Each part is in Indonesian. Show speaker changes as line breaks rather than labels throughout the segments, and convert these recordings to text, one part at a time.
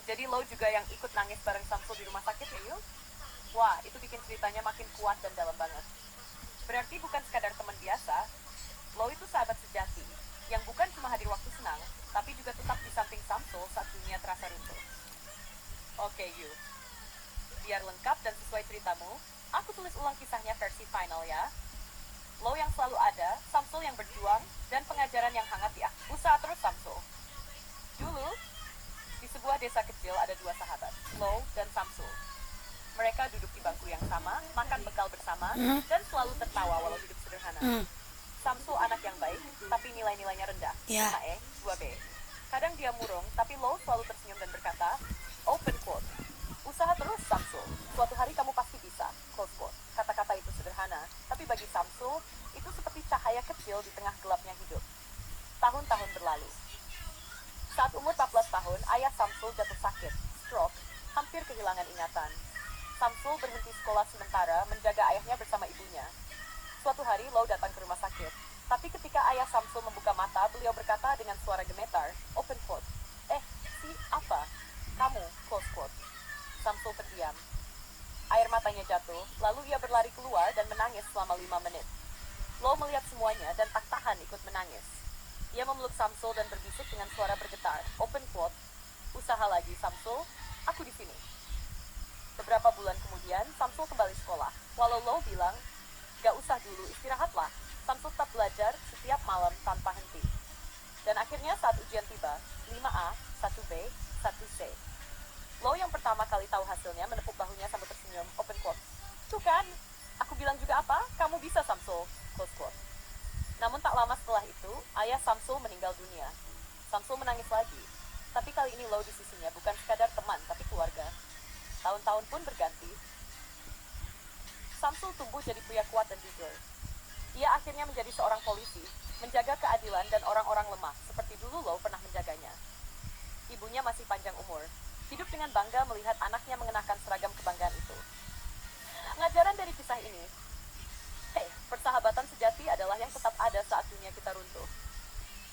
Jadi lo juga yang ikut nangis bareng Samsul di rumah sakit ya, Yul? Wah, itu bikin ceritanya makin kuat dan dalam banget. Berarti bukan sekadar teman biasa, lo itu sahabat sejati, yang bukan cuma hadir waktu senang, tapi juga tetap di samping Samsul saat dunia terasa runtuh. Oke, Yul. Biar lengkap dan sesuai ceritamu, aku tulis ulang kisahnya versi final ya. Lo yang selalu ada, Samsul yang berjuang, dan pengajaran yang hangat di akhir. Usaha terus Samsul. Dulu, di sebuah desa kecil ada dua sahabat, Lo dan Samsul. Mereka duduk di bangku yang sama, makan bekal bersama, dan selalu tertawa walau hidup sederhana. Samsul anak yang baik, tapi nilai-nilainya rendah. 5E, 2B. Kadang dia murung, tapi Lo selalu tersenyum dan berkata, open quote, usaha terus Samsul, suatu hari kamu pasti bisa, close quote. Kata-kata itu sederhana, tapi bagi Samsul, itu seperti cahaya kecil di tengah gelapnya hidup. Tahun-tahun berlalu. Saat umur 14 tahun, ayah Samsul jatuh sakit, stroke, hampir kehilangan ingatan. Samsul berhenti sekolah sementara menjaga ayahnya bersama ibunya. Suatu hari, Lo datang ke rumah sakit. Tapi ketika ayah Samsul membuka mata, beliau berkata dengan suara gemetar, open quote, si apa? Kamu, close quote. Samsul terdiam. Air matanya jatuh, lalu ia berlari keluar dan menangis selama 5 menit. Lo melihat semuanya dan tak tahan ikut menangis. Ia memeluk Samsul dan berbisik dengan suara bergetar, open quote, usaha lagi Samsul, aku di sini. Beberapa bulan kemudian, Samsul kembali sekolah. Walau Lo bilang, gak usah dulu, istirahatlah. Samsul tetap belajar setiap malam tanpa henti. Dan akhirnya saat ujian tiba, 5A, 1B, 1C. Lo yang pertama kali tahu hasilnya menepuk bahunya sambil tersenyum, open quote. Tuh kan, aku bilang juga apa, kamu bisa Samsul, close quote. Namun tak lama setelah itu, ayah Samsul meninggal dunia. Samsul menangis lagi. Tapi kali ini Lo di sisinya bukan sekadar teman, tapi keluarga. Tahun-tahun pun berganti. Samsul tumbuh jadi pria kuat dan jujur. Ia akhirnya menjadi seorang polisi, menjaga keadilan dan orang-orang lemah, seperti dulu Lo pernah menjaganya. Ibunya masih panjang umur. Hidup dengan bangga melihat anaknya mengenakan seragam kebanggaan itu. Pengajaran dari kisah ini, persahabatan sejati adalah yang tetap ada saat dunia kita runtuh.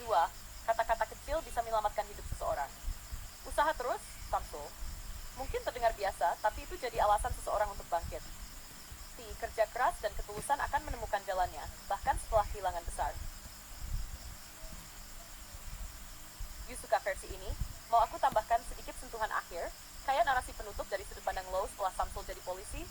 2. Kata-kata kecil bisa menyelamatkan hidup seseorang. Usaha terus, Samsul. Mungkin terdengar biasa, tapi itu jadi alasan seseorang untuk bangkit. Kerja keras dan ketulusan akan menemukan jalannya, bahkan setelah kehilangan besar. You suka versi ini? Mau aku tambahkan sedikit sentuhan akhir, kayak narasi penutup dari sudut pandang Lo setelah Samsul jadi polisi?